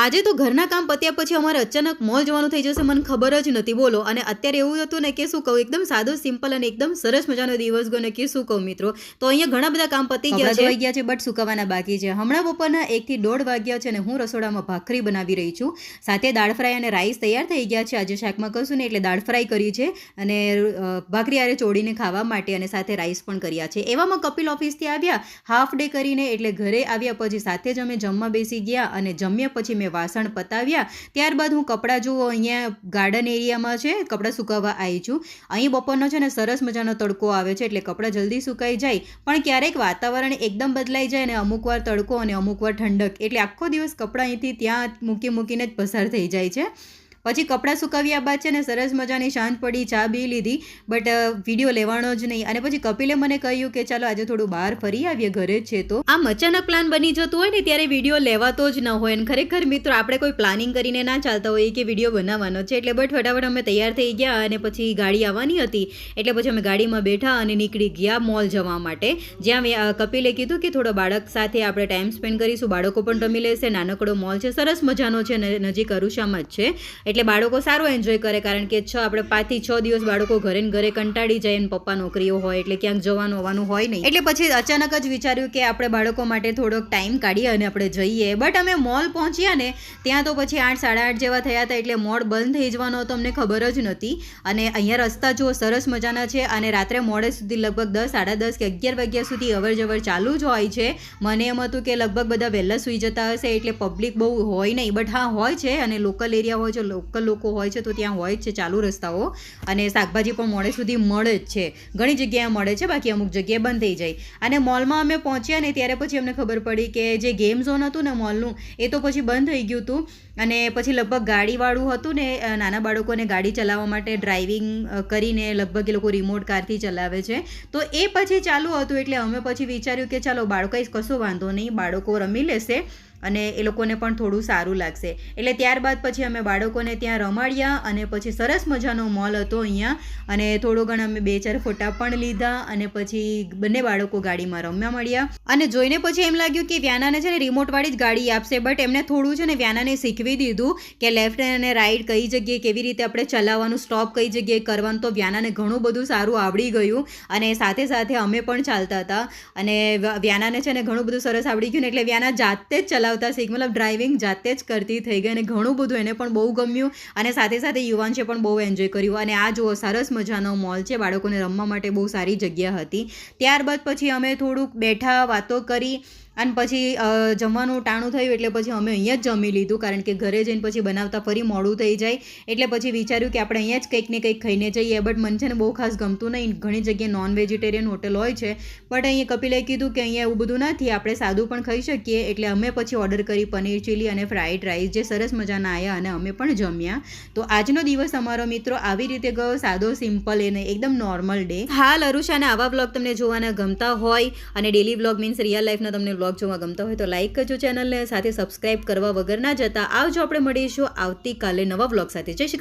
આજે તો ઘરના કામ પત્યા પછી અમારે અચાનક મોલ જવાનું થઈ જશે, મને ખબર જ નથી, બોલો. અને અત્યારે એવું હતું ને કે શું કહું, એકદમ સાદો સિમ્પલ અને એકદમ સરસ મજાનો દિવસ ગયો ને કે શું કહું મિત્રો. તો અહીંયા ઘણા બધા કામ પતી ગયા છે, બટ સુકાવાના બાકી છે. હમણાં બપોરના 1 થી 1:30 વાગ્યા છે અને હું રસોડામાં ભાખરી બનાવી રહી છું. સાથે દાળ ફ્રાય અને રાઈસ તૈયાર થઈ ગયા છે. આજે શાકમાં કશું ને એટલે દાળ ફ્રાય કરી છે અને ભાખરી આરે ચોડીને ખાવા માટે, અને સાથે રાઈસ પણ કર્યા છે. એવામાં કપિલ ઓફિસથી આવ્યા હાફ ડે કરીને, એટલે ઘરે આવ્યા પછી સાથે જ અમે જમવા બેસી ગયા અને જમ્યા પછી મેં વાસણ પતાવ્યા. ત્યારબાદ હું કપડાં જુઓ અહીંયા ગાર્ડન એરિયામાં છે, કપડાં સુકાવવા આવી છું. અહીં બપોરનો છે ને સરસ મજાનો તડકો આવે છે એટલે કપડાં જલ્દી સુકાઈ જાય, પણ ક્યારેક વાતાવરણ એકદમ બદલાઈ જાય ને અમુક વાર તડકો અને અમુક વાર ઠંડક, એટલે આખો દિવસ કપડાં અહીંથી ત્યાં મૂકીને જ પસાર થઈ જાય છે. પછી કપડાં સુકાવ્યા બાદ છે ને સરસ મજાની શાંત પડી, ચા પી લીધી, બટ વિડીયો લેવાનો જ નહીં. અને પછી કપિલે મને કહ્યું કે ચાલો આજે થોડું બહાર ફરી આવીએ, ઘરે જ છે તો. આમ અચાનક પ્લાન બની જતું હોય ને ત્યારે વિડીયો લેવાતો જ ન હોય. અને ખરેખર મિત્રો આપણે કોઈ પ્લાનિંગ કરીને ના ચાલતા હોઈએ કે વિડીયો બનાવવાનો છે, એટલે બટ ફટાફટ અમે તૈયાર થઈ ગયા અને પછી ગાડી આવવાની હતી એટલે પછી અમે ગાડીમાં બેઠા અને નીકળી ગયા મોલ જવા માટે, જ્યાં કપિલે કીધું કે થોડો બાળક સાથે આપણે ટાઈમ સ્પેન્ડ કરીશું, બાળકો પણ રમી લેશે. નાનકડો મોલ છે, સરસ મજાનો છે, નજીક અરુષામાં જ છે, એટલે બાળકો સારું એન્જોય કરે. કારણ કે 5 થી 6 દિવસ બાળકો ઘરે ને ઘરે કંટાળી જાય અને પપ્પા નોકરીઓ હોય એટલે ક્યાંક જવાનું આવવાનું હોય નહીં, એટલે પછી અચાનક જ વિચાર્યું કે આપણે બાળકો માટે થોડોક ટાઈમ કાઢીએ અને આપણે જઈએ. બટ અમે મોલ પહોંચ્યા ને ત્યાં તો પછી 8, 8:30 જેવા થયા હતા, એટલે મોલ બંધ થઈ જવાનો હતો અમને ખબર જ નથી. અને અહીંયા રસ્તા જો સરસ મજાના છે અને રાત્રે મોડે સુધી લગભગ 10, 10:30 કે 11 વાગ્યા સુધી અવર જવર ચાલુ જ હોય છે. મને એમ હતું કે લગભગ બધા વહેલા સૂઈ જતા હશે એટલે પબ્લિક બહુ હોય નહીં, બટ હા હોય છે. અને લોકલ એરિયા હોય છે, લોકલ લોકો હોય છે તો ત્યાં હોય જ છે ચાલુ રસ્તાઓ. અને શાકભાજી પણ મોડે સુધી મળે જ છે, ઘણી જગ્યાએ મળે છે, બાકી અમુક જગ્યાએ બંધ થઈ જાય. અને મોલમાં અમે પહોંચ્યા ને ત્યારે પછી અમને ખબર પડી કે જે ગેમ ઝોન હતું ને મોલનું એ તો પછી બંધ થઈ ગયું હતું. અને પછી લગભગ ગાડીવાળું હતું ને, નાના બાળકોને ગાડી ચલાવવા માટે ડ્રાઇવિંગ કરીને લગભગ એ લોકો રિમોટ કારથી ચલાવે છે, તો એ પછી ચાલુ હતું. એટલે અમે પછી વિચાર્યું કે ચાલો બાળકો કશો વાંધો નહીં, બાળકો રમી લેશે અને એ લોકોને પણ થોડું સારું લાગશે. એટલે ત્યારબાદ પછી અમે બાળકોને ત્યાં રમાડ્યા અને પછી સરસ મજાનો મોલ હતો અહીંયા, અને થોડો ઘણા અમે 2-4 ફોટા પણ લીધા અને પછી બંને બાળકો ગાડીમાં રમવા મળ્યા. અને જોઈને પછી એમ લાગ્યું કે વ્યાનાને છે ને રિમોટવાળી જ ગાડી આપશે, બટ એમને થોડું છે ને વ્યાનાને શીખવી દીધું કે લેફ્ટ અને રાઈટ કઈ જગ્યાએ કેવી રીતે આપણે ચલાવવાનું, સ્ટોપ કઈ જગ્યાએ કરવાનું. તો વ્યાનાને ઘણું બધું સારું આવડી ગયું અને સાથે સાથે અમે પણ ચાલતા હતા અને વ્યાનાને છે ને ઘણું બધું સરસ આવડી ગયું ને, એટલે વ્યાના જાતે જ ચલાવતા શીખ, મતલબ ડ્રાઇવિંગ જાતે જ કરતી થઈ ગઈ અને ઘણું બધું એને પણ બહુ ગમ્યું. અને સાથે સાથે યુવાંશે પણ બહુ એન્જોય કર્યું. અને આ જુઓ સરસ મજાનો મોલ છે, બાળકોને રમવા માટે બહુ સારી જગ્યા હતી. ત્યારબાદ પછી અમે થોડુંક બેઠા, વાતો કરી અને પછી જમવાનું ટાણું થયું એટલે પછી અમે અહીંયા જ જમી લીધું, કારણ કે ઘરે જઈને પછી બનાવતા ફરી મોડું થઈ જાય. એટલે પછી વિચાર્યું કે આપણે અહીંયા જ કંઈક ને કંઈક ખાઈને જઈએ. બટ મને છે ને બહુ ખાસ ગમતું નહીં, ઘણી જગ્યાએ નોન વેજીટેરિયન હોટલ હોય છે, બટ અહીંયા કપિલે કીધું કે અહીંયા એવું બધું નથી, આપણે સાદું પણ ખાઈ શકીએ. એટલે અમે પછી ઓર્ડર કરી પનીર ચીલી અને ફ્રાઈડ રાઈસ, જે સરસ મજાના આવ્યા અને અમે પણ જમ્યા. તો આજનો દિવસ અમારો મિત્રો આવી રીતે ગયો, સાદો, સિમ્પલ અને એકદમ નોર્મલ ડે. હાલ અરુષાના આવા વ્લોગ તમને જોવાના ગમતા હોય અને ડેલી વ્લોગ મીન્સ રિયલ લાઈફના તમને વ્લોગ જોવા ગમતા હોય તો લાઈક કરજો ચેનલને, સાથે સબસ્ક્રાઇબ કરવા વગર ના જતા. આવજો, આપણે મળીશું આવતીકાલે નવા વ્લોગ સાથે. જય શ્રી કૃષ્ણ.